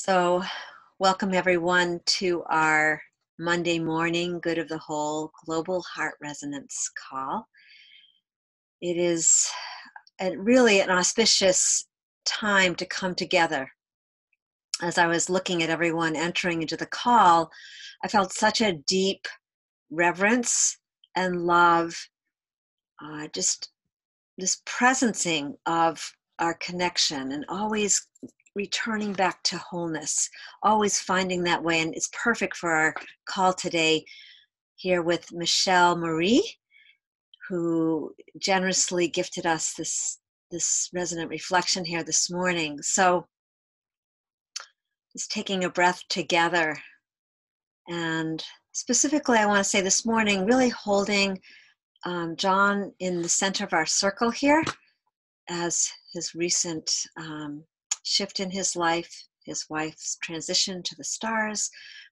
So, welcome everyone to our Monday morning Good of the Whole Global Heart Resonance call. It is really an auspicious time to come together. As I was looking at everyone entering into the call, I felt such a deep reverence and love, just this presencing of our connection and always returning back to wholeness, always finding that way. And it's perfect for our call today here with Michelle Marie, who generously gifted us this resonant reflection here this morning. So just taking a breath together. And specifically, I want to say this morning, really holding John in the center of our circle here as his recent shift in his life, his wife's transition to the stars.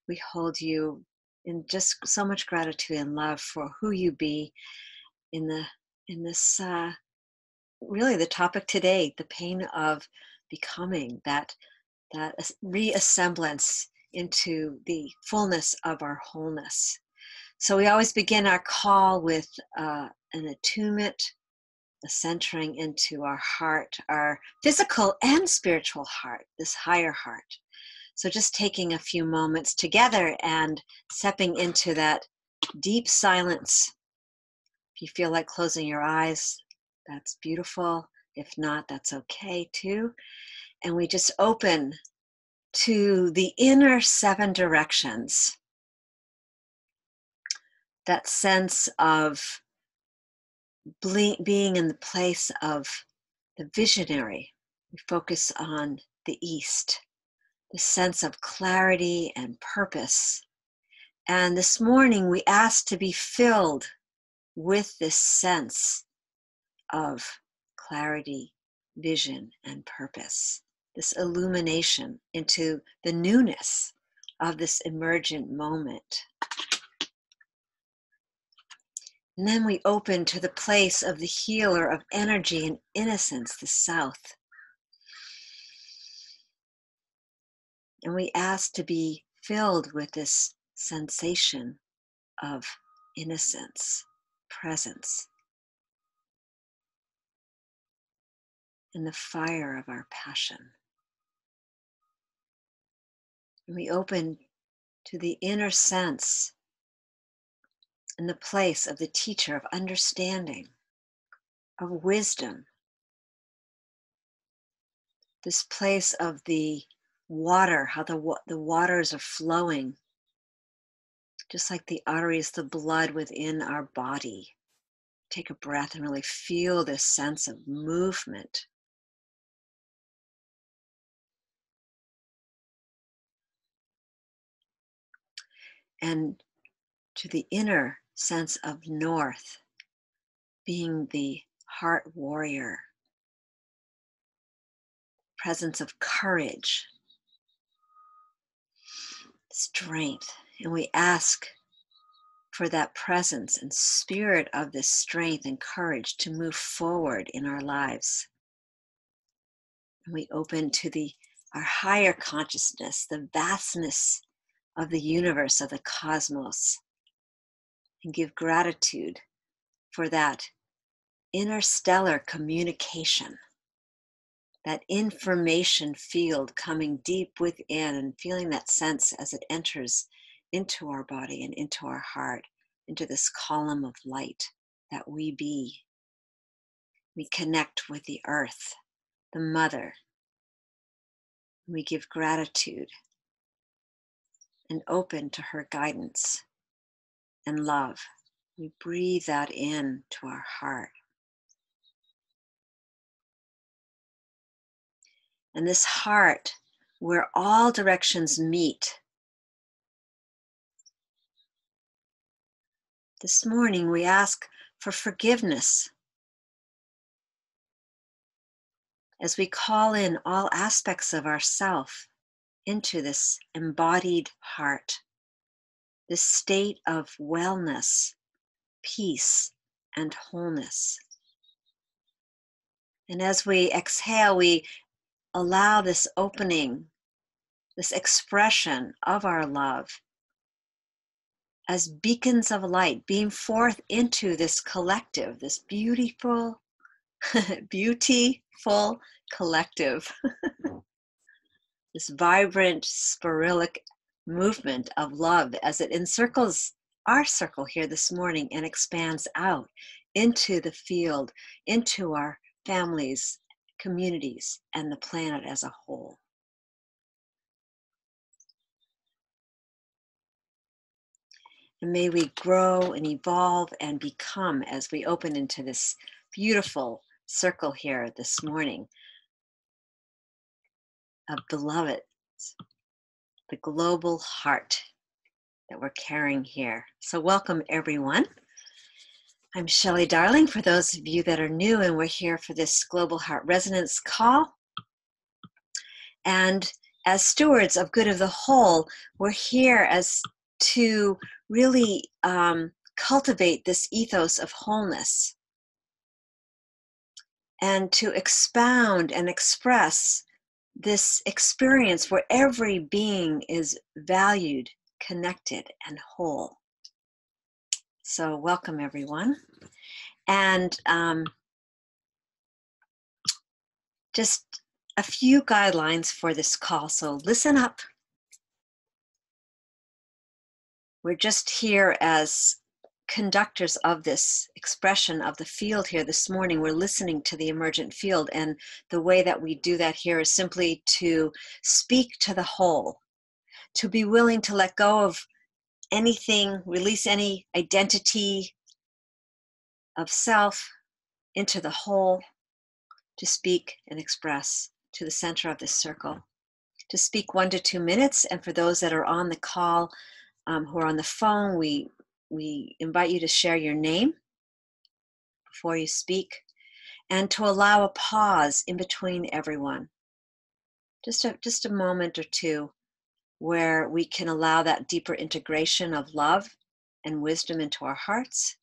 We hold you in just so much gratitude and love for who you be in this really the topic today, the pain of becoming, that reassemblance into the fullness of our wholeness. So we always begin our call with an attunement, a centering into our heart, our physical and spiritual heart, this higher heart. So just taking a few moments together and stepping into that deep silence. If you feel like closing your eyes, that's beautiful. If not, that's okay too. And we just open to the inner 7 directions. That sense of being in the place of the visionary. We focus on the East, the sense of clarity and purpose. And this morning we ask to be filled with this sense of clarity, vision, and purpose, this illumination into the newness of this emergent moment. And then we open to the place of the healer of energy and innocence, the South. And we ask to be filled with this sensation of innocence, presence, and the fire of our passion. And we open to the inner sense in the place of the teacher of understanding, of wisdom, this place of the water, how the waters are flowing, just like the arteries, the blood within our body. Take a breath and really feel this sense of movement. And to the inner sense of north, being the heart warrior, presence of courage, strength. And we ask for that presence and spirit of this strength and courage to move forward in our lives. And we open to our higher consciousness, the vastness of the universe, of the cosmos, and give gratitude for that interstellar communication, that information field coming deep within, and feeling that sense as it enters into our body and into our heart, into this column of light that we be. We connect with the earth, the mother. We give gratitude and open to her guidance and love. We breathe that in to our heart. And this heart, where all directions meet, this morning we ask for forgiveness as we call in all aspects of ourself into this embodied heart, this state of wellness, peace, and wholeness. And as we exhale, we allow this opening this expression of our love as beacons of light, beam forth into this collective, this beautiful, beautiful collective, this vibrant, spiralic movement of love as it encircles our circle here this morning and expands out into the field, into our families, communities, and the planet as a whole. And may we grow and evolve and become as we open into this beautiful circle here this morning of beloved, the global heart that we're carrying here. So welcome everyone. I'm Shelley Darling, for those of you that are new, and we're here for this Global Heart Resonance call. And as stewards of good of the whole, we're here as to really cultivate this ethos of wholeness and to expound and express this experience where every being is valued, connected, and whole. So welcome everyone. And just a few guidelines for this call, so listen up. We're just here as conductors of this expression of the field here this morning. We're listening to the emergent field, and the way that we do that here is simply to speak to the whole, to be willing to let go of anything, release any identity of self into the whole, to speak and express to the center of this circle, to speak 1 to 2 minutes. And for those that are on the call, who are on the phone, we invite you to share your name before you speak, and to allow a pause in between everyone. Just a moment or two where we can allow that deeper integration of love and wisdom into our hearts,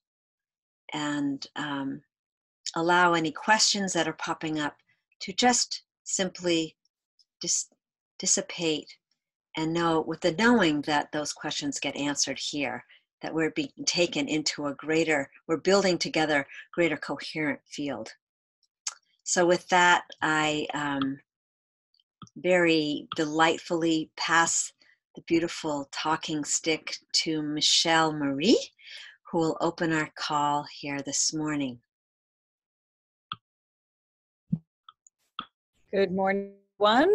and allow any questions that are popping up to just simply dissipate, and know with the knowing that those questions get answered here, that we're being taken into a greater, we're building together greater coherent field. So with that, I very delightfully pass the beautiful talking stick to Michelle Marie, who will open our call here this morning. Good morning, everyone.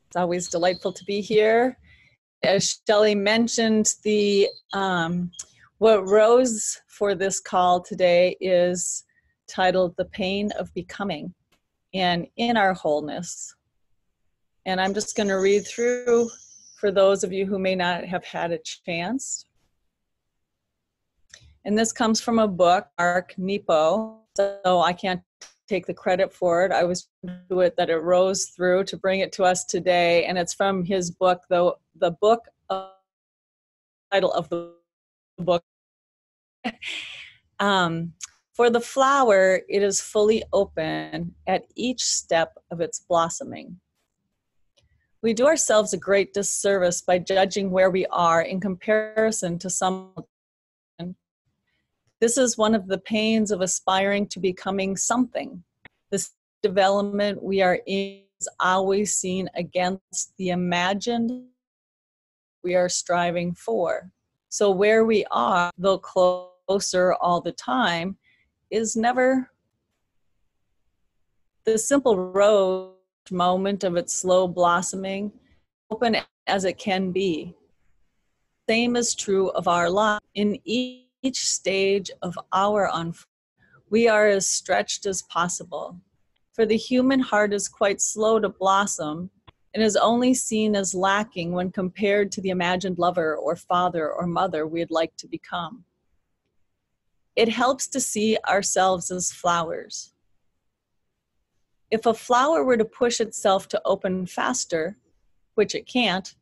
It's always delightful to be here. As Shelley mentioned, the what rose for this call today is titled "The Pain of Becoming and in Our Wholeness." And I'm just going to read through for those of you who may not have had a chance. And this comes from a book, Mark Nepo, so I can't take the credit for it. I was to it that it rose through to bring it to us today, and it's from his book, though the book title of the book. For the flower, it is fully open at each step of its blossoming. We do ourselves a great disservice by judging where we are in comparison to someone. This is one of the pains of aspiring to becoming something. This development we are in is always seen against the imagined we are striving for. So where we are, though closer all the time, is never the simple rose moment of its slow blossoming, open as it can be. Same is true of our life. In each stage of our unfolding, we are as stretched as possible. For the human heart is quite slow to blossom and is only seen as lacking when compared to the imagined lover or father or mother we'd like to become. It helps to see ourselves as flowers. If a flower were to push itself to open faster, which it can't,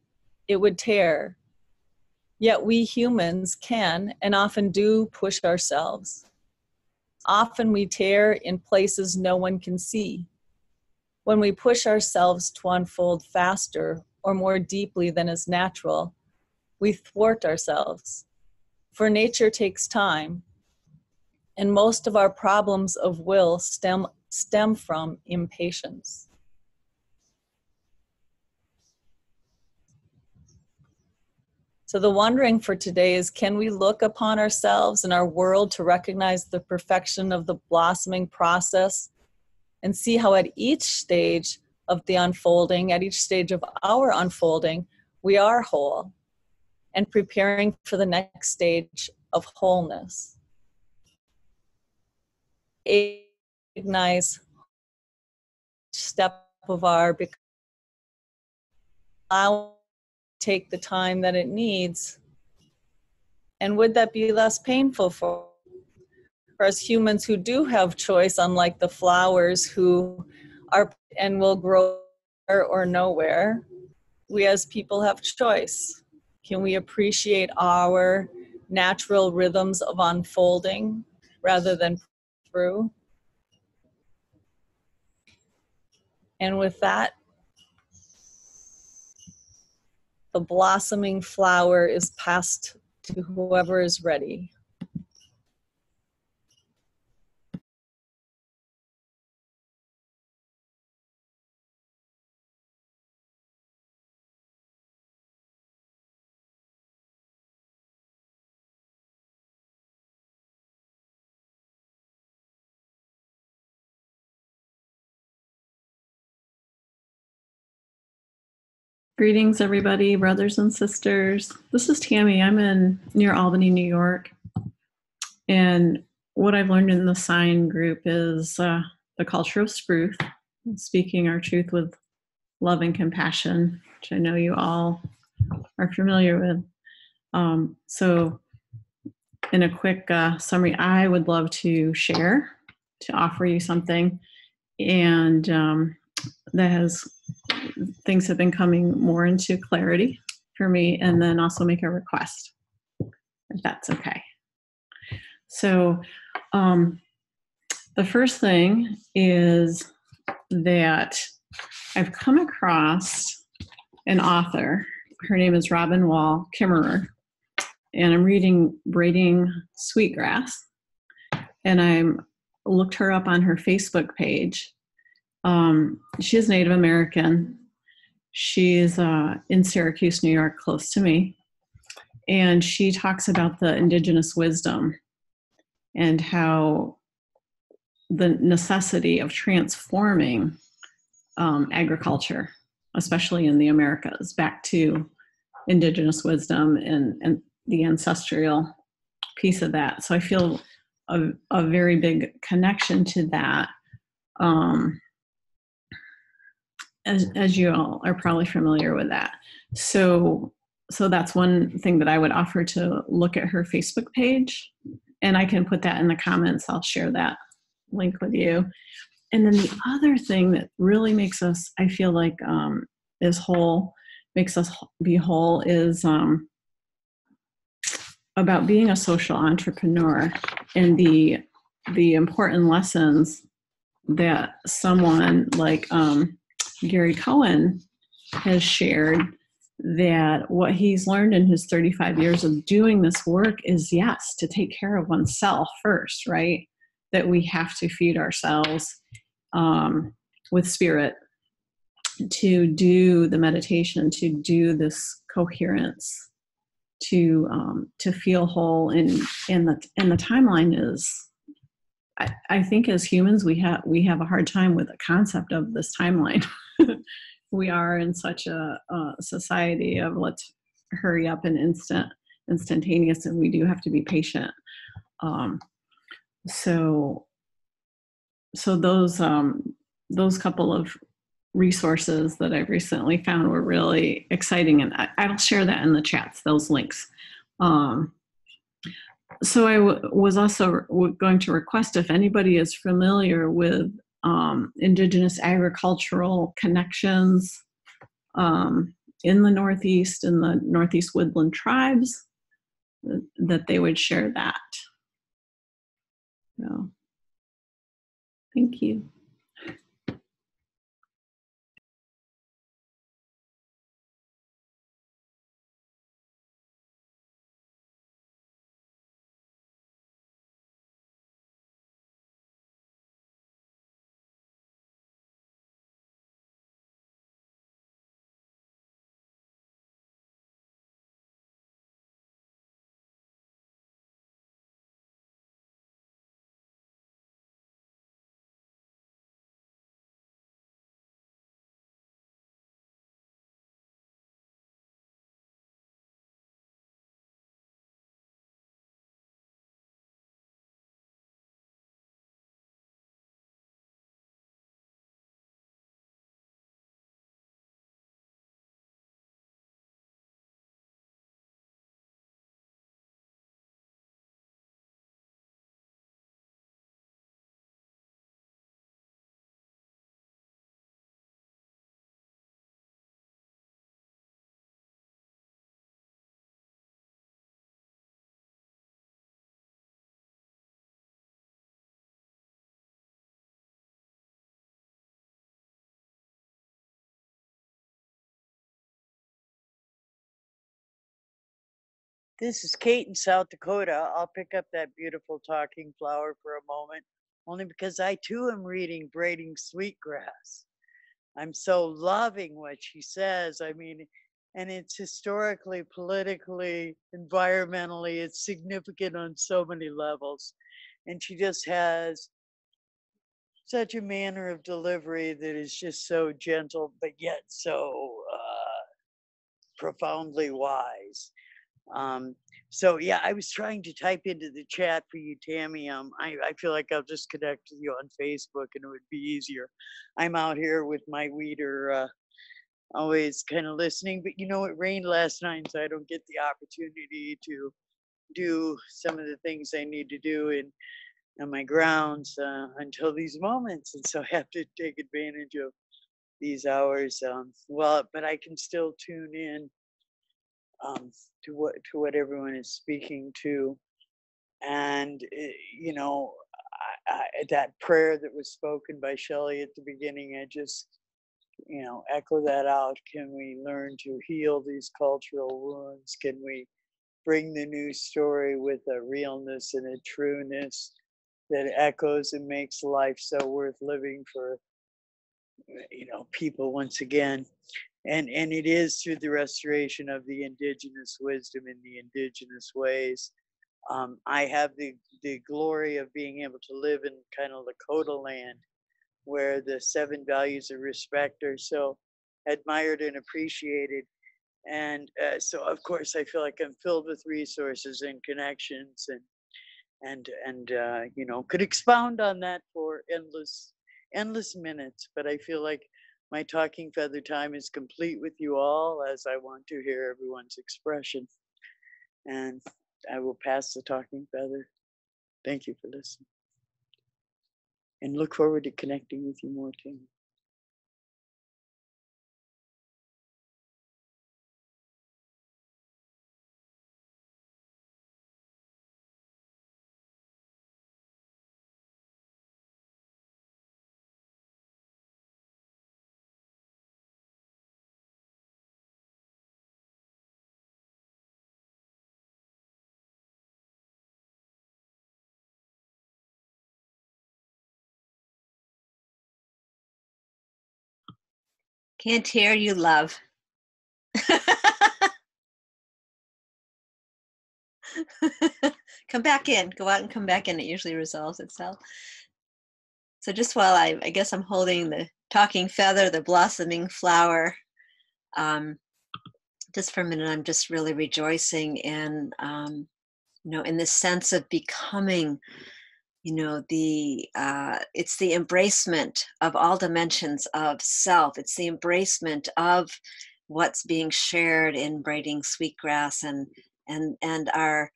it would tear. Yet we humans can and often do push ourselves. Often we tear in places no one can see. When we push ourselves to unfold faster, or more deeply than is natural, we thwart ourselves. For nature takes time, and most of our problems of will stem from impatience. So the wondering for today is, can we look upon ourselves and our world to recognize the perfection of the blossoming process and see how at each stage of the unfolding, at each stage of our unfolding, we are whole and preparing for the next stage of wholeness. Recognize step of our becoming, allow take the time that it needs. And would that be less painful for us humans who do have choice, unlike the flowers who are and will grow or nowhere? We as people have choice. Can we appreciate our natural rhythms of unfolding rather than through? And with that, the blossoming flower is passed to whoever is ready. Greetings, everybody, brothers and sisters. This is Tammy. I'm near Albany, New York. And what I've learned in the sign group is the culture of spruce, speaking our truth with love and compassion, which I know you all are familiar with. So in a quick summary, I would love to share, to offer you something. And that has things have been coming more into clarity for me, and then also make a request, if that's okay. So the first thing is that I've come across an author. Her name is Robin Wall Kimmerer, and I'm reading Braiding Sweetgrass, and I looked her up on her Facebook page. She is Native American. She's in Syracuse, New York, close to me. And she talks about the indigenous wisdom and how the necessity of transforming agriculture, especially in the Americas, back to indigenous wisdom and the ancestral piece of that. So I feel a very big connection to that. As you all are probably familiar with that. So that's one thing that I would offer, to look at her Facebook page, and I can put that in the comments. I'll share that link with you. And then the other thing that really makes us, I feel like, is whole, makes us be whole, is about being a social entrepreneur and the important lessons that someone like Gary Cohen has shared, that what he's learned in his 35 years of doing this work is, yes, to take care of oneself first, right? That we have to feed ourselves with spirit, to do the meditation, to do this coherence, to feel whole. And the timeline is, I think as humans, we have a hard time with the concept of this timeline. We are in such a society of let's hurry up and instantaneous, and we do have to be patient. So those couple of resources that I've recently found were really exciting, and I'll share that in the chats, those links. So I was also going to request, if anybody is familiar with indigenous agricultural connections in the Northeast, in the Northeast woodland tribes, that they would share that. So, thank you. This is Kate in South Dakota. I'll pick up that beautiful talking flower for a moment, only because I too am reading Braiding Sweetgrass. I'm so loving what she says. I mean, and it's historically, politically, environmentally, it's significant on so many levels. And she just has such a manner of delivery that is just so gentle, but yet so profoundly wise. Um, so yeah, I was trying to type into the chat for you, Tammy. I feel like I'll just connect with you on Facebook and it would be easier. I'm out here with my weeder, always kind of listening, but you know, it rained last night, so I don't get the opportunity to do some of the things I need to do in on my grounds until these moments, and so I have to take advantage of these hours. Well, but I can still tune in to what everyone is speaking to, and you know, that prayer that was spoken by Shelley at the beginning, I just echo that out. Can we learn to heal these cultural wounds? Can we bring the new story with a realness and a trueness that echoes and makes life so worth living for people once again? And it is through the restoration of the indigenous wisdom in the indigenous ways. I have the glory of being able to live in kind of Lakota land where the 7 values of respect are so admired and appreciated. And so, of course, I feel like I'm filled with resources and connections, and could expound on that for endless minutes. But I feel like my talking feather time is complete with you all, as I want to hear everyone's expression. And I will pass the talking feather. Thank you for listening. And look forward to connecting with you more, too. Can't hear you, love. Come back in. Go out and come back in. It usually resolves itself. So just while I guess I'm holding the talking feather, the blossoming flower, just for a minute, I'm just really rejoicing in, in this sense of becoming, it's the embracement of all dimensions of self. It's the embracement of what's being shared in braiding sweetgrass, and our,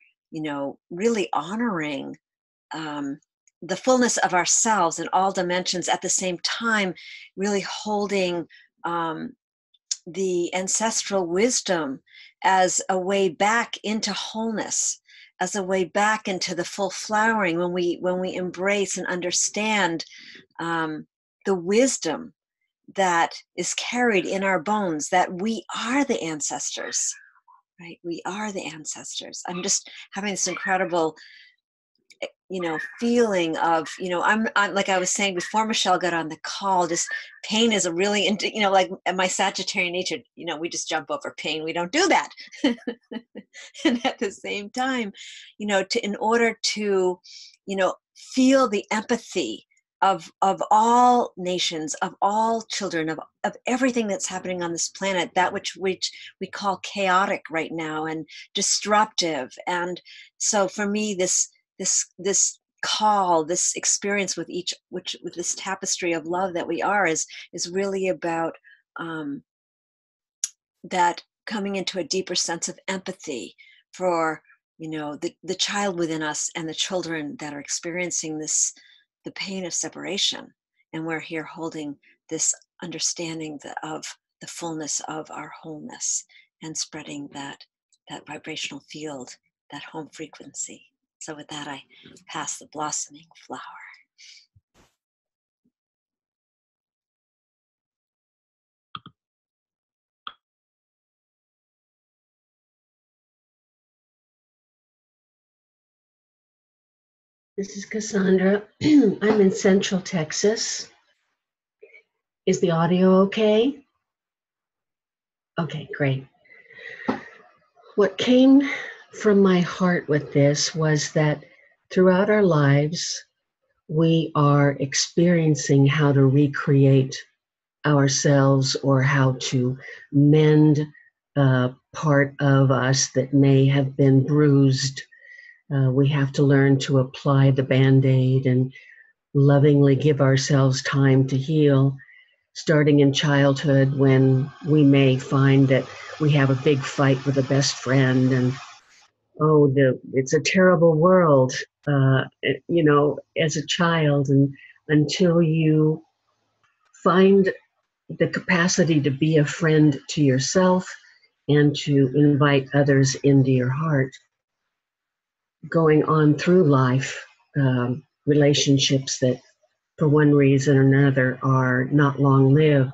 really honoring the fullness of ourselves in all dimensions, at the same time really holding the ancestral wisdom as a way back into wholeness, as a way back into the full flowering, when we embrace and understand the wisdom that is carried in our bones, that we are the ancestors, right? We are the ancestors. I'm just having this incredible feeling of, I'm like I was saying before Michelle got on the call, just pain is a really, like my Sagittarian nature, we just jump over pain. We don't do that. And at the same time, in order to, feel the empathy of all nations, of all children, of everything that's happening on this planet, that which we call chaotic right now and disruptive. And so for me, this call, this experience with with this tapestry of love that we are, is really about that coming into a deeper sense of empathy for the child within us and the children that are experiencing the pain of separation. And we're here holding this understanding of the fullness of our wholeness and spreading that vibrational field, that home frequency. So with that, I pass the blossoming flower. This is Cassandra. I'm in Central Texas. Is the audio okay? Okay, great. What came from my heart with this was that throughout our lives, we are experiencing how to recreate ourselves or how to mend a part of us that may have been bruised. We have to learn to apply the Band-Aid and lovingly give ourselves time to heal, starting in childhood when we may find that we have a big fight with a best friend and, it's a terrible world, as a child. And until you find the capacity to be a friend to yourself and to invite others into your heart, going on through life, relationships that for one reason or another are not long lived.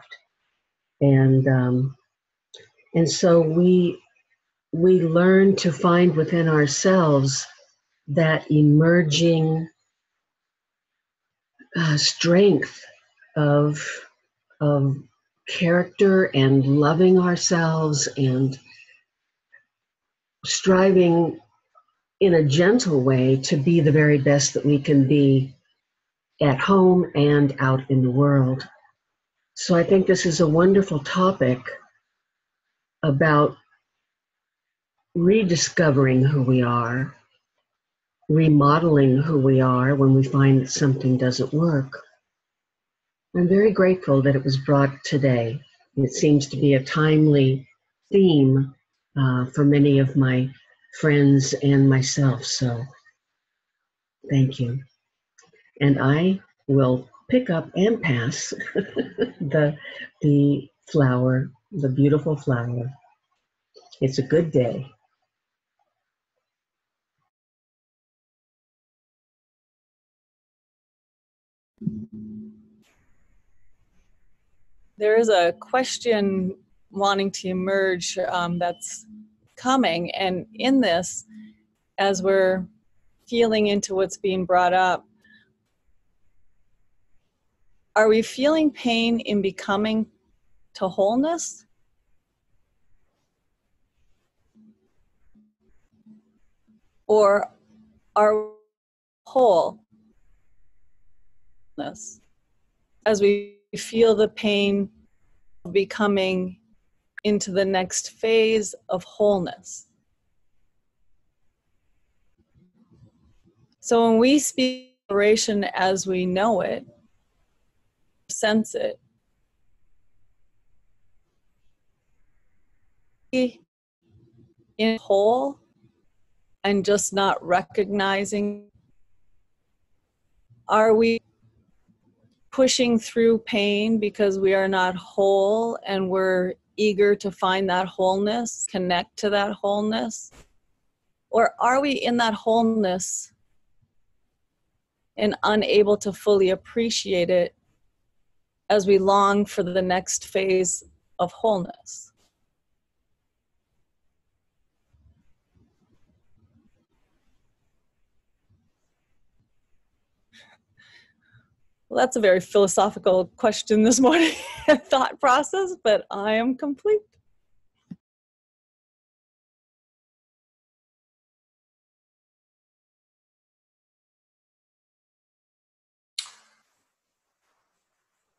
And so we learn to find within ourselves that emerging strength of character and loving ourselves and striving in a gentle way to be the very best that we can be at home and out in the world. So I think this is a wonderful topic about rediscovering who we are, remodeling who we are when we find that something doesn't work. I'm very grateful that it was brought today. It seems to be a timely theme for many of my friends and myself, so thank you. And I will pick up and pass the flower, the beautiful flower. It's a good day. There is a question wanting to emerge that's coming. And in this, as we're feeling into what's being brought up, are we feeling pain in becoming to wholeness? Or are we wholeness as we feel the pain of becoming into the next phase of wholeness? So when we speak liberation as we know it, sense it, in whole and just not recognizing? Are we pushing through pain because we are not whole and we're eager to find that wholeness, connect to that wholeness? Or are we in that wholeness and unable to fully appreciate it as we long for the next phase of wholeness? Well, that's a very philosophical question this morning, thought process, but I am complete.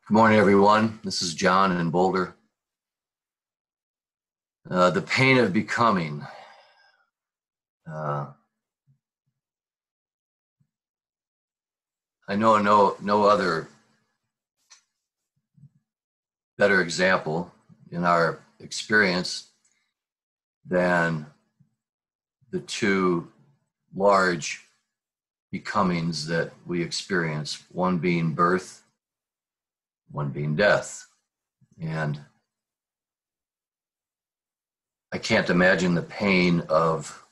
Good morning, everyone. This is John in Boulder. The pain of becoming. I know no other better example in our experience than the two large becomings that we experience, one being birth, one being death. And I can't imagine the pain of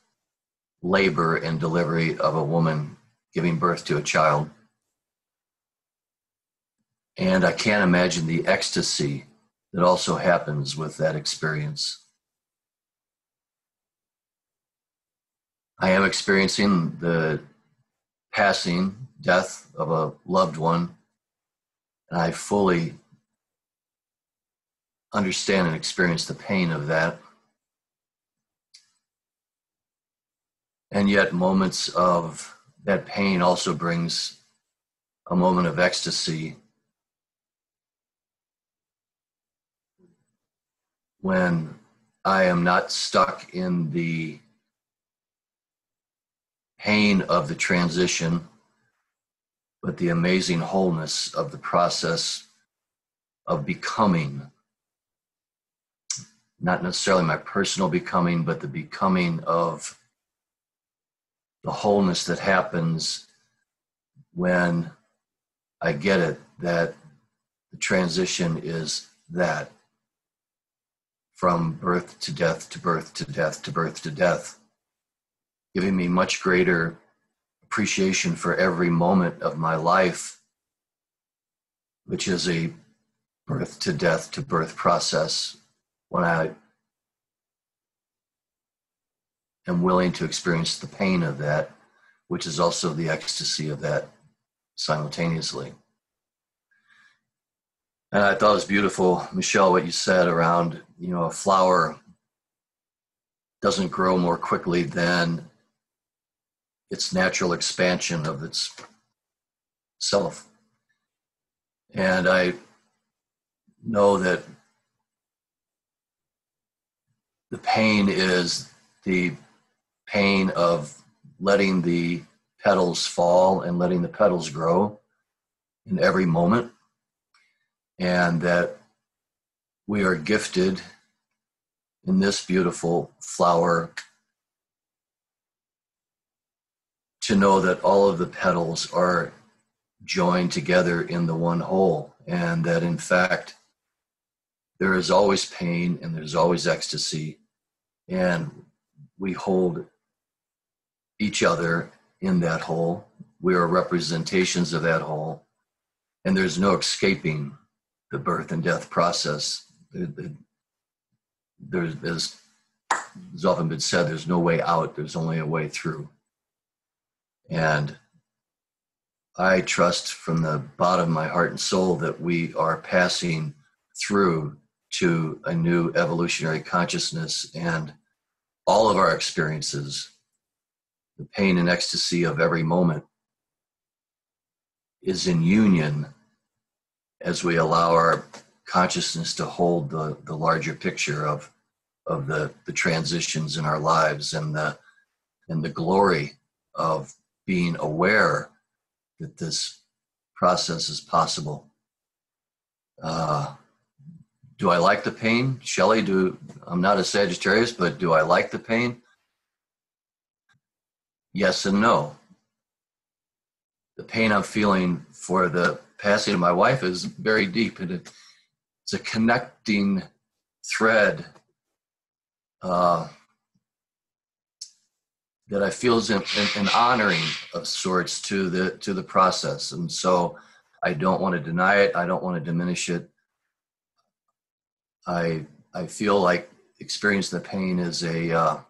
labor and delivery of a woman giving birth to a child. And I can't imagine the ecstasy that also happens with that experience. I am experiencing the passing, death of a loved one, and I fully understand and experience the pain of that. And yet moments of that pain also brings a moment of ecstasy when I am not stuck in the pain of the transition, but the amazing wholeness of the process of becoming. Not necessarily my personal becoming, but the becoming of the wholeness that happens when I get it, that the transition is that from birth to death to birth to death to birth to death, giving me much greater appreciation for every moment of my life, which is a birth to death to birth process, when I am willing to experience the pain of that, which is also the ecstasy of that simultaneously. And I thought it was beautiful, Michelle, what you said around, a flower doesn't grow more quickly than its natural expansion of its self. And I know that the pain is the pain of letting the petals fall and letting the petals grow in every moment. And that we are gifted in this beautiful flower to know that all of the petals are joined together in the one whole, and that in fact there is always pain and there's always ecstasy, and we hold each other in that whole. We are representations of that whole, and there's no escaping the birth and death process. There's often been said, there's no way out, there's only a way through. And I trust from the bottom of my heart and soul that we are passing through to a new evolutionary consciousness, and all of our experiences, the pain and ecstasy of every moment, is in union as we allow our consciousness to hold the larger picture of the transitions in our lives, and the glory of being aware that this process is possible. Do I like the pain? Shelley, I'm not a Sagittarius, but do I like the pain? Yes and no. The pain I'm feeling for the passing of my wife is very deep, and it's a connecting thread that I feel is an honoring of sorts to the process. And so I don't want to deny it. I don't want to diminish it. I feel like experiencing the pain is a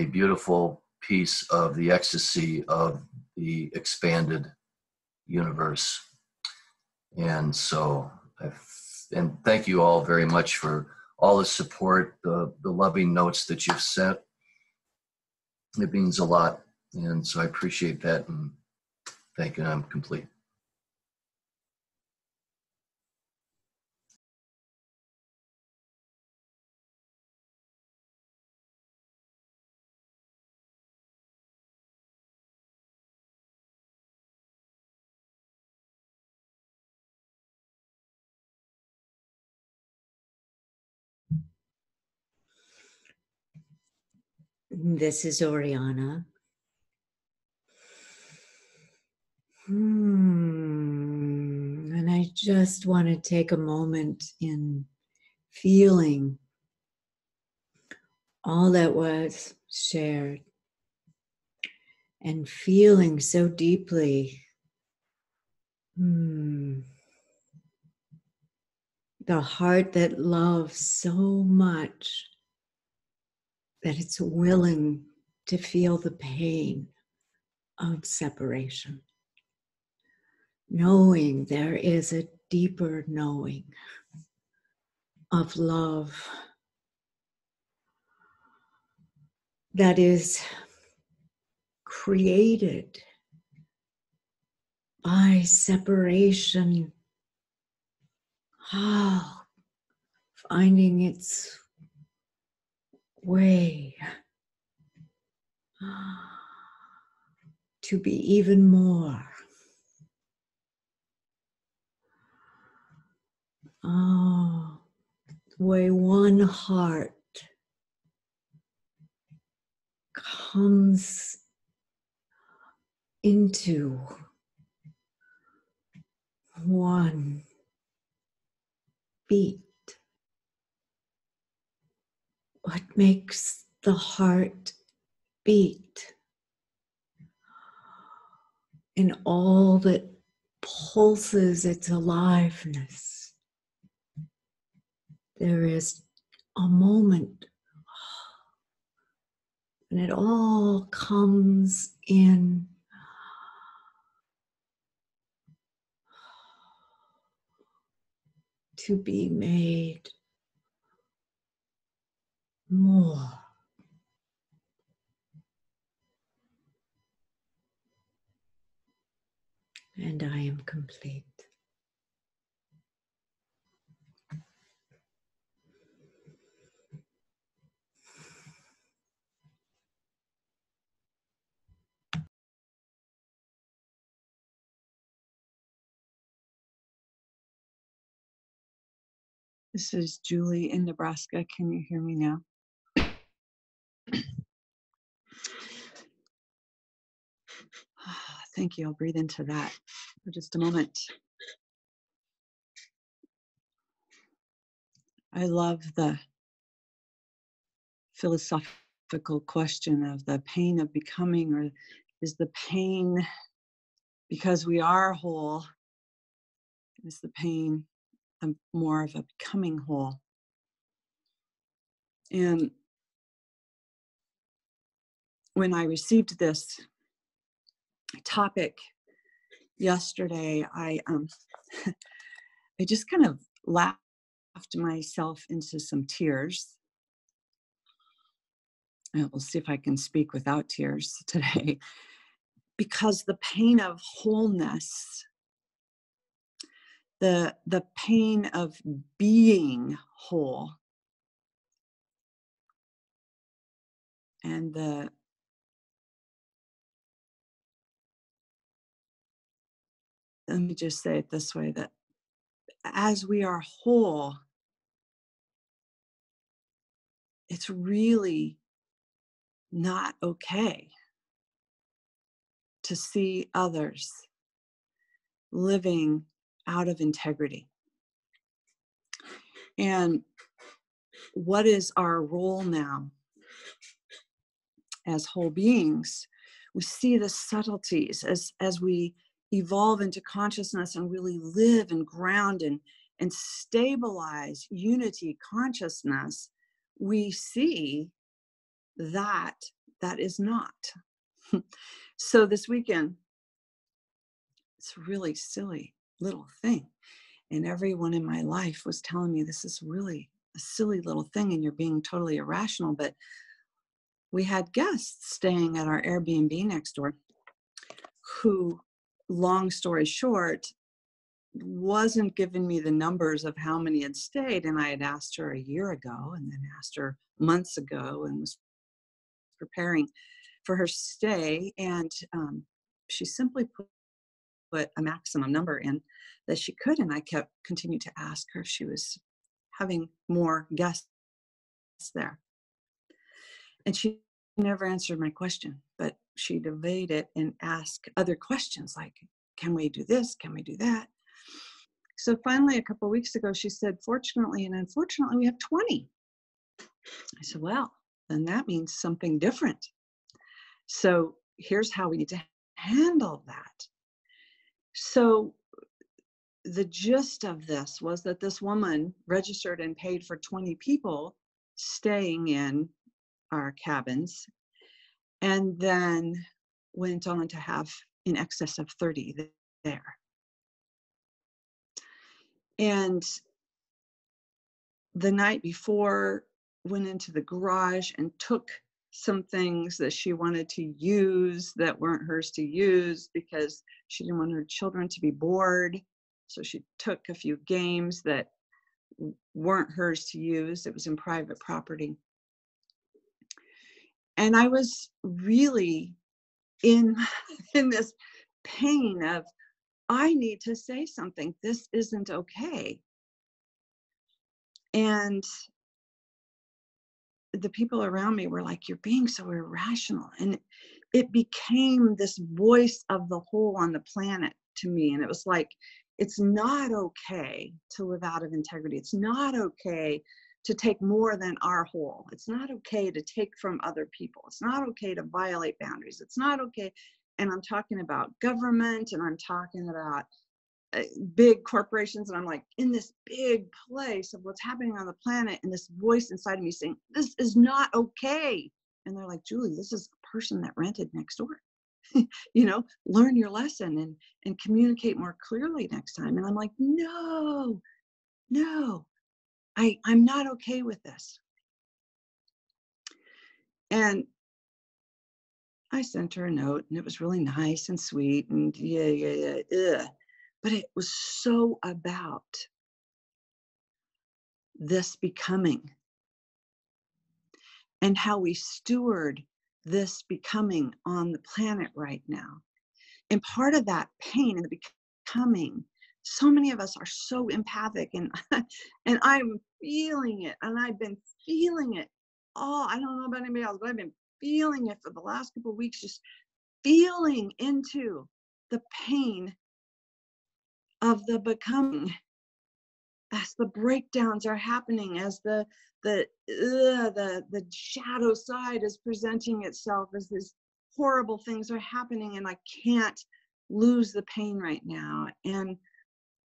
beautiful piece of the ecstasy of the expanded universe. And so, and thank you all very much for all the support, the loving notes that you've sent. It means a lot. And so I appreciate that, and thank you. I'm complete. This is Oriana. And I just want to take a moment in feeling all that was shared, and feeling so deeply the heart that loves so much that it's willing to feel the pain of separation. Knowing there is a deeper knowing of love that is created by separation, finding its way to be even more. The way one heart comes into one beat. What makes the heart beat? In all that pulses its aliveness, there is a moment when it all comes in to be made more. And I am complete. This is Julie in Nebraska. Can you hear me now? Thank you. I'll breathe into that for just a moment. I love the philosophical question of the pain of becoming, or is the pain because we are whole? Is the pain more of a becoming whole? And when I received this topic yesterday, I just kind of laughed myself into some tears. We'll see if I can speak without tears today, because the pain of wholeness, the pain of being whole, and let me just say it this way, that as we are whole, it's really not okay to see others living out of integrity. And what is our role now as whole beings? We see the subtleties as we evolve into consciousness and really live and ground and stabilize unity consciousness. We see that is not. So this weekend, it's a really silly little thing. And everyone in my life was telling me, this is really a silly little thing and you're being totally irrational. But we had guests staying at our Airbnb next door who, long story short, wasn't giving me the numbers of how many had stayed. And I had asked her a year ago and then asked her months ago and was preparing for her stay. And she simply put a maximum number in that she could. And I continued to ask her if she was having more guests there. And she never answered my question, but she'd evade it and ask other questions like, can we do this? Can we do that? So finally, a couple of weeks ago, she said, fortunately and unfortunately, we have 20. I said, well, then that means something different. So here's how we need to handle that. So the gist of this was that this woman registered and paid for 20 people staying in our cabins. And then went on to have in excess of 30 there. And the night before, went into the garage and took some things that she wanted to use that weren't hers to use because she didn't want her children to be bored. So she took a few games that weren't hers to use. It was in private property. And I was really in this pain of, I need to say something. This isn't okay. And the people around me were like, you're being so irrational. And it became this voice of the whole on the planet to me. And it was like, it's not okay to live out of integrity. It's not okay to take more than our whole. It's not okay to take from other people. It's not okay to violate boundaries. It's not okay. And I'm talking about government, and I'm talking about big corporations, and I'm like in this big place of what's happening on the planet, and this voice inside of me saying, this is not okay. And they're like, Julie, this is a person that rented next door. You know, learn your lesson and communicate more clearly next time. And I'm like, no, I'm not okay with this. And I sent her a note, and it was really nice and sweet, and yeah. But it was so about this becoming and how we steward this becoming on the planet right now. And part of that pain and the becoming, so many of us are so empathic, and and I'm feeling it, and I've been feeling it I don't know about anybody else, but I've been feeling it for the last couple of weeks, just feeling into the pain of the becoming as the breakdowns are happening, as the shadow side is presenting itself, as these horrible things are happening, and I can't lose the pain right now. And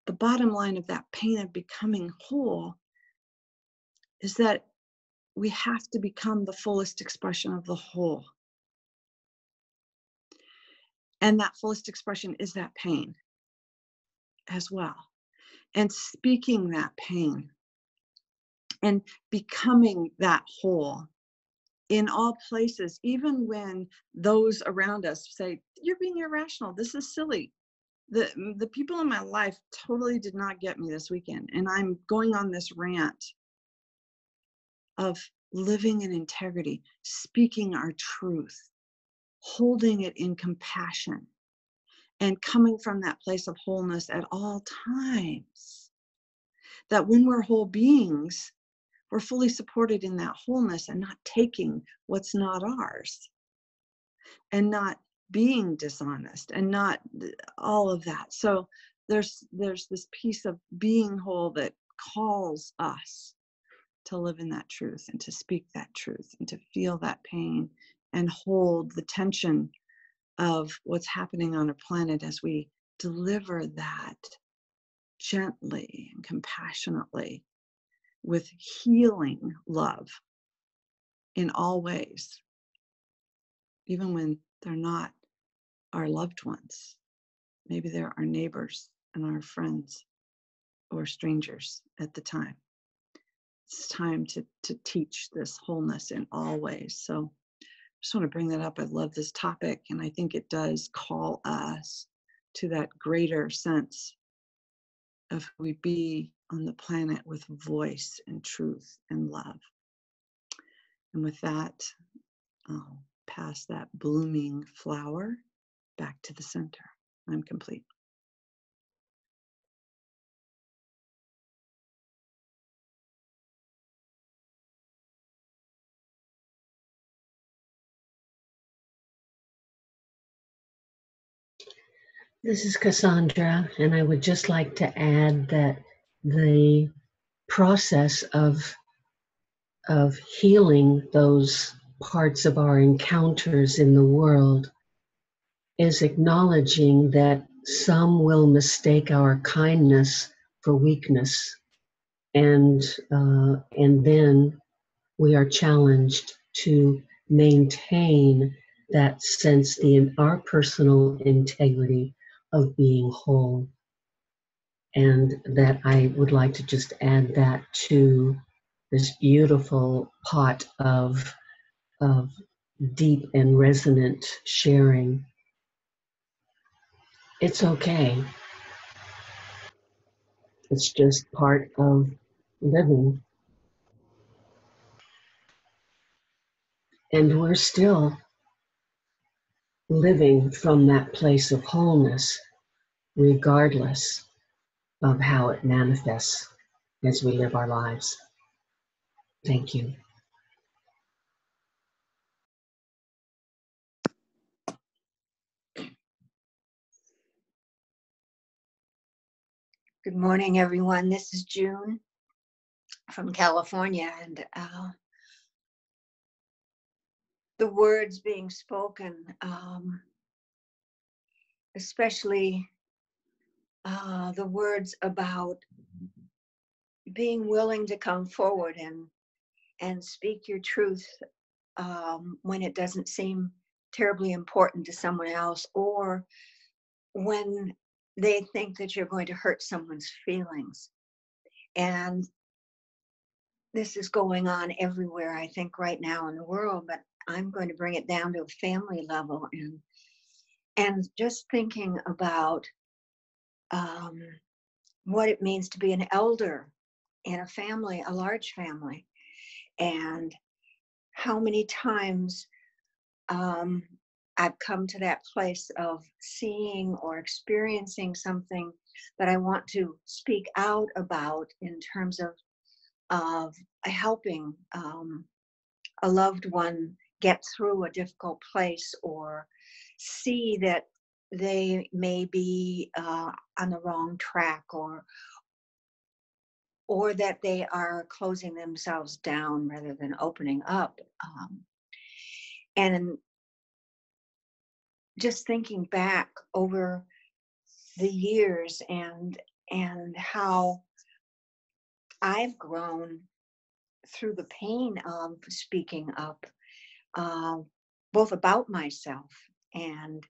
the bottom line of that pain of becoming whole is that we have to become the fullest expression of the whole. And that fullest expression is that pain as well. And speaking that pain and becoming that whole in all places, even when those around us say, you're being irrational, this is silly. The people in my life totally did not get me this weekend. And I'm going on this rant of living in integrity, speaking our truth, holding it in compassion, and coming from that place of wholeness at all times. That when we're whole beings, we're fully supported in that wholeness and not taking what's not ours, and not being dishonest, and not all of that. So there's this piece of being whole that calls us to live in that truth, and to speak that truth, and to feel that pain, and hold the tension of what's happening on our planet as we deliver that gently and compassionately with healing love in all ways, even when they're not our loved ones. Maybe they're our neighbors and our friends or strangers at the time. It's time to teach this wholeness in all ways. So I just want to bring that up. I love this topic, and I think it does call us to that greater sense of who we be on the planet with voice and truth and love. And with that, I'll pass that blooming flower back to the center. I'm complete. This is Cassandra, and I would just like to add that the process of healing those parts of our encounters in the world is acknowledging that some will mistake our kindness for weakness, and then we are challenged to maintain that sense our personal integrity of being whole. And that I would like to just add that to this beautiful pot of deep and resonant sharing. It's okay. It's just part of living. And we're still living from that place of wholeness, regardless of how it manifests as we live our lives. Thank you. Good morning, everyone. This is June from California, and the words being spoken, especially the words about being willing to come forward and speak your truth when it doesn't seem terribly important to someone else, or when they think that you're going to hurt someone's feelings. And this is going on everywhere, I think, right now in the world, but I'm going to bring it down to a family level and just thinking about what it means to be an elder in a family, a large family, and how many times I've come to that place of seeing or experiencing something that I want to speak out about in terms of helping a loved one get through a difficult place, or see that they may be on the wrong track, or that they are closing themselves down rather than opening up. And just thinking back over the years and how I've grown through the pain of speaking up, both about myself and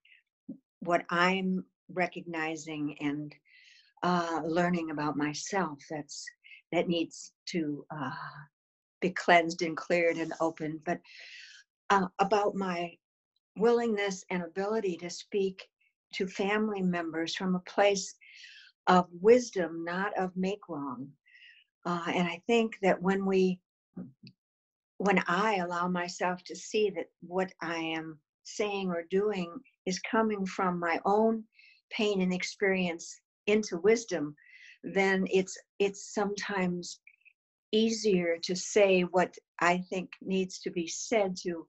what I'm recognizing and learning about myself that needs to be cleansed and cleared and opened, but about my willingness and ability to speak to family members from a place of wisdom, not of make wrong. And I think that when I allow myself to see that what I am saying or doing is coming from my own pain and experience into wisdom, then it's sometimes easier to say what I think needs to be said to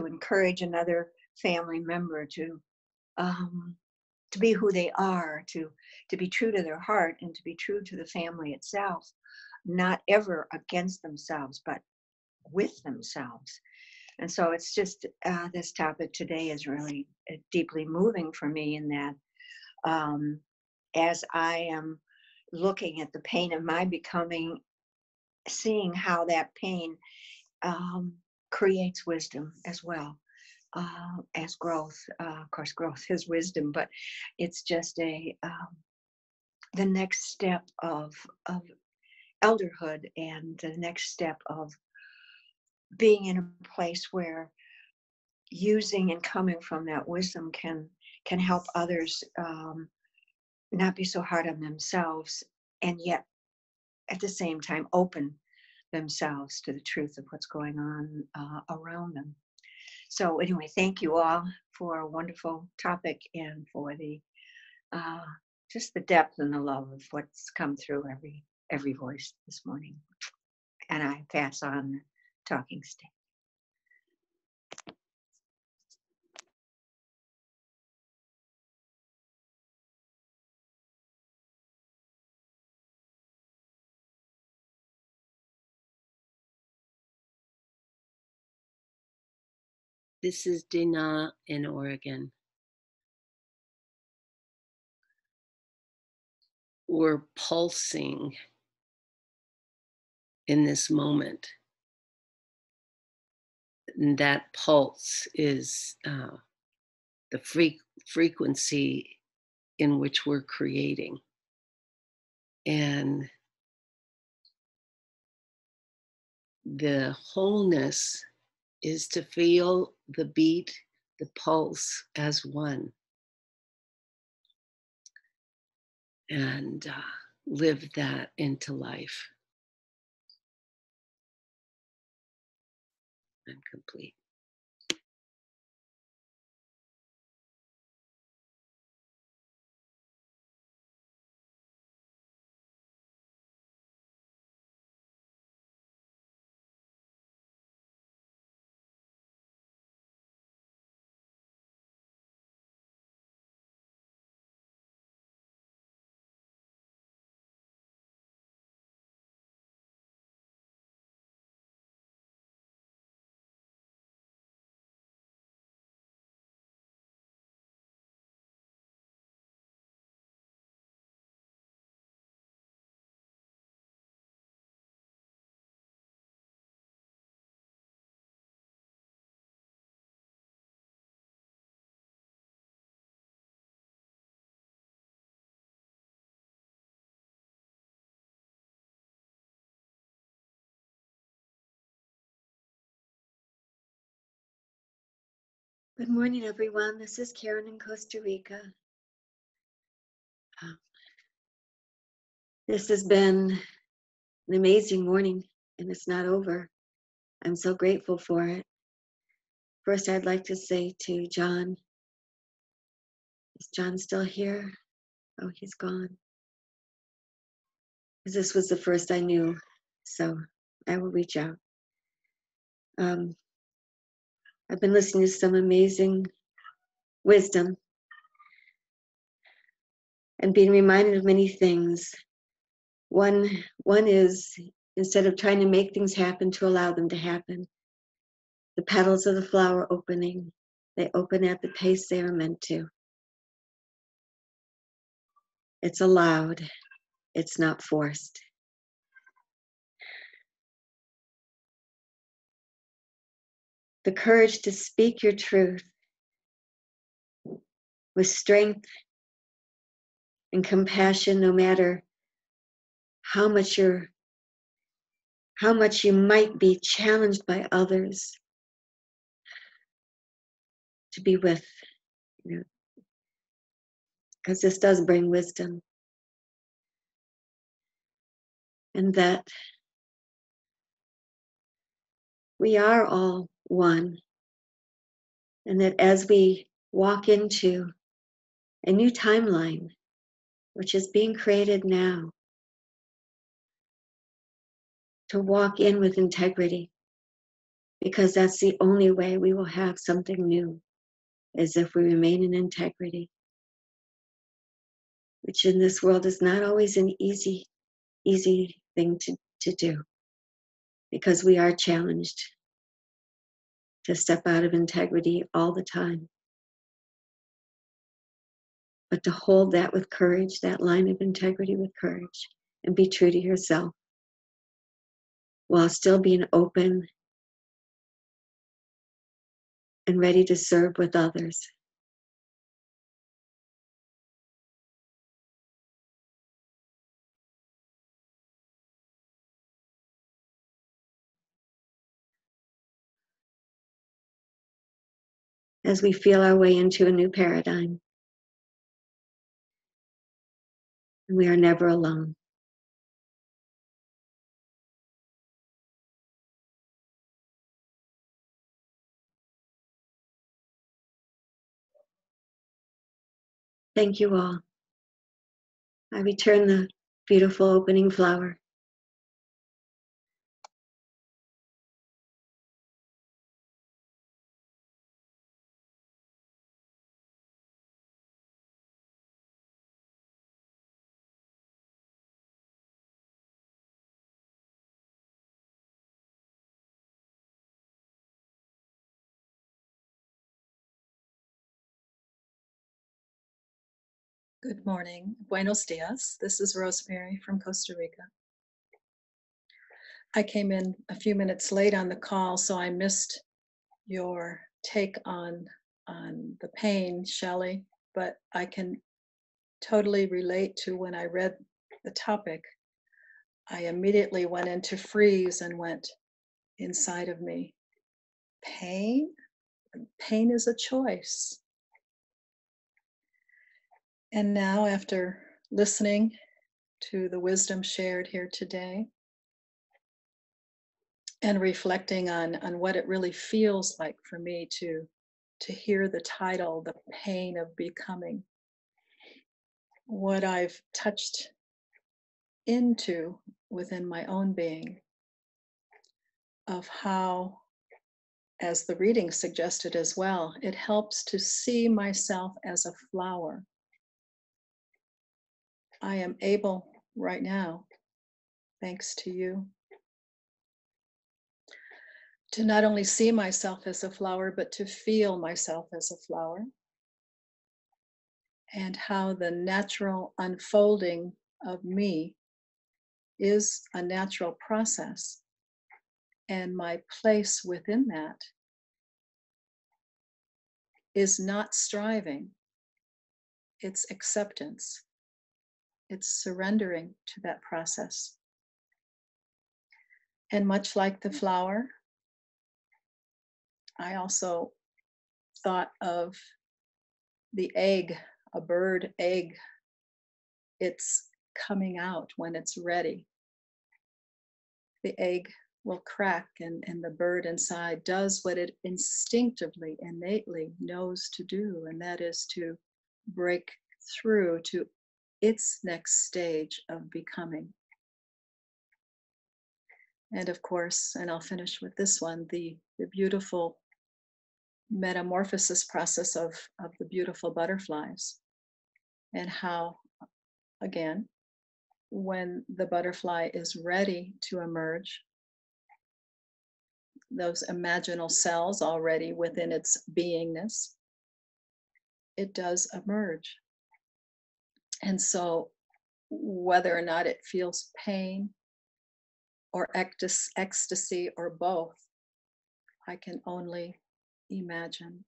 encourage another family member to be who they are, to be true to their heart and to be true to the family itself, not ever against themselves, but with themselves. And so it's just this topic today is really deeply moving for me, in that as I am looking at the pain of my becoming, seeing how that pain creates wisdom as well as growth. Of course, growth is wisdom, but it's just the next step of elderhood, and the next step of being in a place where using and coming from that wisdom can help others not be so hard on themselves, and yet at the same time open themselves to the truth of what's going on around them. So anyway, thank you all for a wonderful topic, and for the just the depth and the love of what's come through every voice this morning. And I pass on the talking stick. This is Dina in Oregon. We're pulsing in this moment. And that pulse is the frequency in which we're creating. And the wholeness is to feel the beat, the pulse as one, and live that into life. I'm complete. Good morning, everyone. This is Karen in Costa Rica. This has been an amazing morning, and it's not over. I'm so grateful for it. First, I'd like to say to John, is John still here? Oh, he's gone. Because this was the first I knew, so I will reach out. I've been listening to some amazing wisdom and being reminded of many things. One is, instead of trying to make things happen, to allow them to happen. The petals of the flower opening, they open at the pace they are meant to. It's allowed, it's not forced. The courage to speak your truth with strength and compassion, no matter how much you might be challenged by others, to be with, because this does bring wisdom. And that we are all one. And that as we walk into a new timeline, which is being created now, to walk in with integrity, because that's the only way we will have something new, is if we remain in integrity, which in this world is not always an easy thing to do, because we are challenged to step out of integrity all the time. But to hold that with courage, that line of integrity with courage, and be true to yourself, while still being open and ready to serve with others. As we feel our way into a new paradigm, and we are never alone. Thank you all. I return the beautiful opening flower. Good morning. Buenos dias. This is Rosemary from Costa Rica. I came in a few minutes late on the call, so I missed your take on the pain, Shelley, but I can totally relate to when I read the topic. I immediately went into freeze and went inside of me. Pain? Pain is a choice. And now, after listening to the wisdom shared here today and reflecting on what it really feels like for me to hear the title, The Pain of Becoming, what I've touched into within my own being of how, as the reading suggested as well, it helps to see myself as a flower. I am able right now, thanks to you, to not only see myself as a flower, but to feel myself as a flower, and how the natural unfolding of me is a natural process, and my place within that is not striving, it's acceptance, it's surrendering to that process. And much like the flower, I also thought of the egg, a bird egg. It's coming out when it's ready. The egg will crack, and the bird inside does what it instinctively, innately knows to do, and that is to break through to its next stage of becoming. And of course, and I'll finish with this one, the beautiful metamorphosis process of the beautiful butterflies, and how, again, when the butterfly is ready to emerge, those imaginal cells already within its beingness, it does emerge. And so whether or not it feels pain or ecstasy or both, I can only imagine.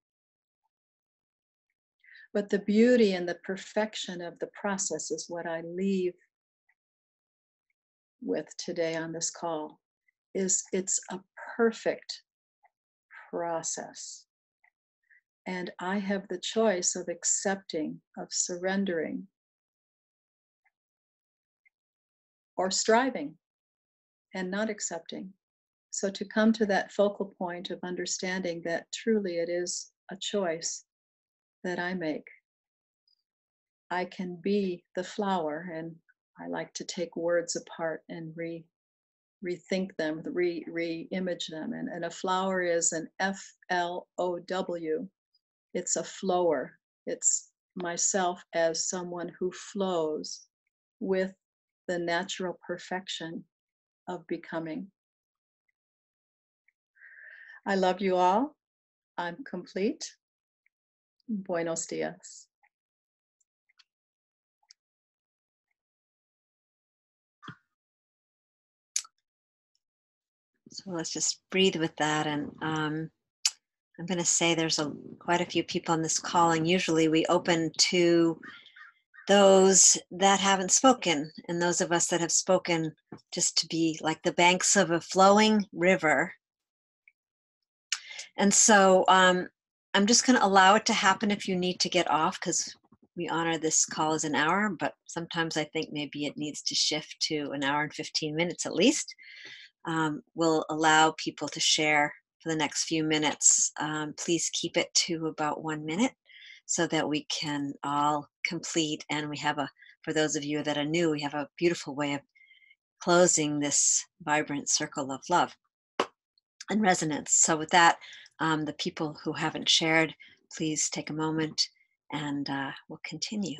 But the beauty and the perfection of the process is what I leave with today on this call. Is it's a perfect process. And I have the choice of accepting, of surrendering, or striving and not accepting. So to come to that focal point of understanding that truly it is a choice that I make. I can be the flower, and I like to take words apart and rethink them, re-image them. And a flower is an F-L-O-W. It's a flower. It's myself as someone who flows with the natural perfection of becoming. I love you all. I'm complete. Buenos dias. So let's just breathe with that. And I'm going to say there's quite a few people on this call, and usually we open to those that haven't spoken, and those of us that have spoken just to be like the banks of a flowing river. And so I'm just going to allow it to happen if you need to get off, because we honor this call as an hour, but sometimes I think maybe it needs to shift to an hour and 15 minutes at least. We'll allow people to share for the next few minutes. Please keep it to about 1 minute so that we can all complete. And we have for those of you that are new, we have a beautiful way of closing this vibrant circle of love and resonance. So with that, the people who haven't shared, please take a moment and we'll continue.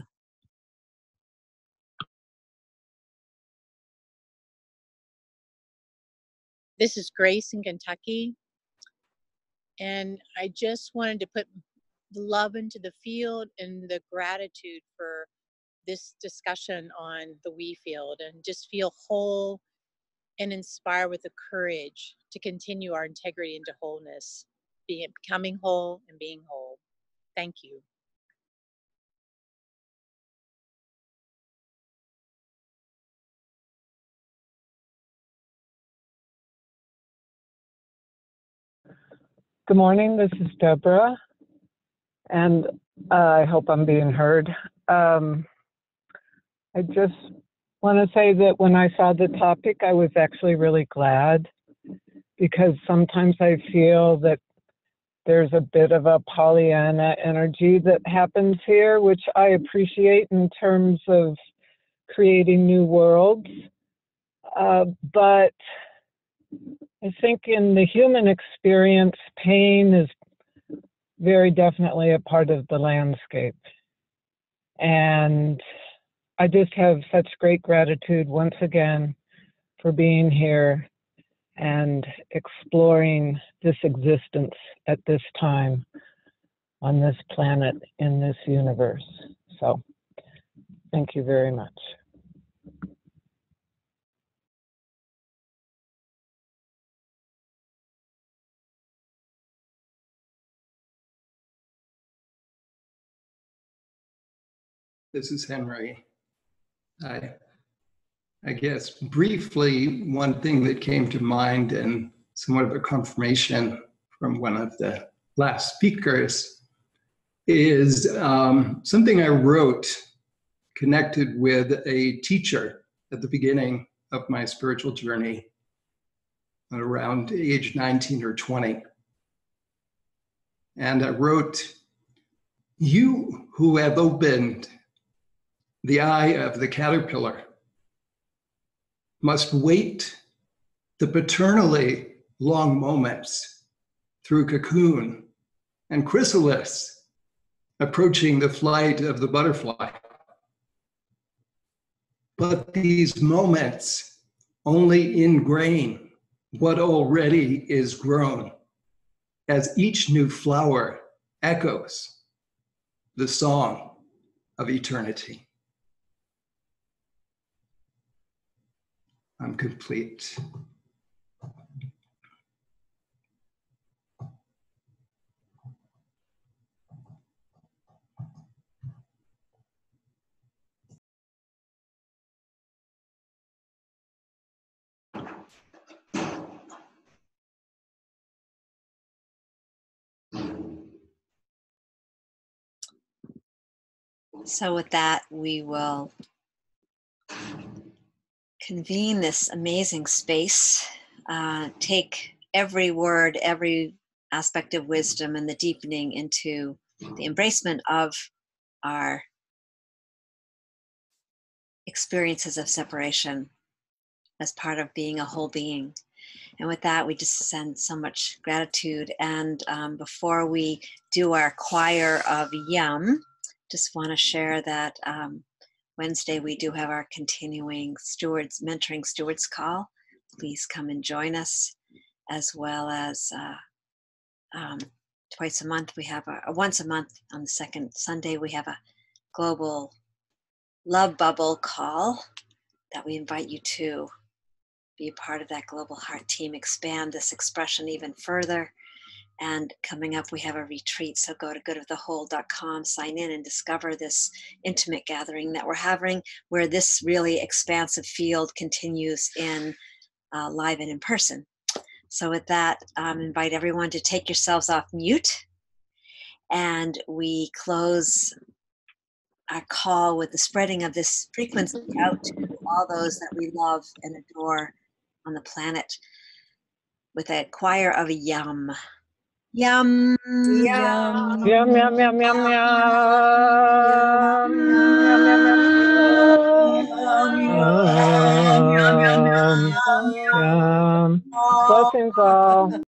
This is Grace in Kentucky, and I just wanted to put the love into the field and the gratitude for this discussion on the we field, and just feel whole and inspired with the courage to continue our integrity into wholeness. becoming whole and being whole. Thank you. Good morning, this is Deborah, and I hope I'm being heard. I just want to say that when I saw the topic, I was actually really glad, because sometimes I feel that there's a bit of a Pollyanna energy that happens here, which I appreciate in terms of creating new worlds. But I think in the human experience, pain is very definitely a part of the landscape. And I just have such great gratitude once again for being here and exploring this existence at this time on this planet in this universe. So thank you very much. This is Henry. I guess briefly, one thing that came to mind, and somewhat of a confirmation from one of the last speakers, is something I wrote connected with a teacher at the beginning of my spiritual journey at around age 19 or 20. And I wrote, "You who have opened the eye of the caterpillar must wait the paternally long moments through cocoon and chrysalis, approaching the flight of the butterfly. But these moments only ingrain what already is grown, as each new flower echoes the song of eternity." I'm complete. So with that, we will convene this amazing space, take every word, every aspect of wisdom and the deepening into the embracement of our experiences of separation as part of being a whole being. And with that, we just send so much gratitude. And before we do our choir of Yum, just want to share that Wednesday we do have our continuing mentoring stewards call. Please come and join us, as well as twice a month we have once a month on the second Sunday we have a global love bubble call that we invite you to be a part of that global heart team, expand this expression even further. And coming up, we have a retreat. So go to goodofthewhole.com, sign in and discover this intimate gathering that we're having, where this really expansive field continues in live and in person. So with that, invite everyone to take yourselves off mute. And we close our call with the spreading of this frequency out to all those that we love and adore on the planet with a choir of Yum. Yum. Yum, yum, yum, yum, yum, yum. Yum. Blessings all.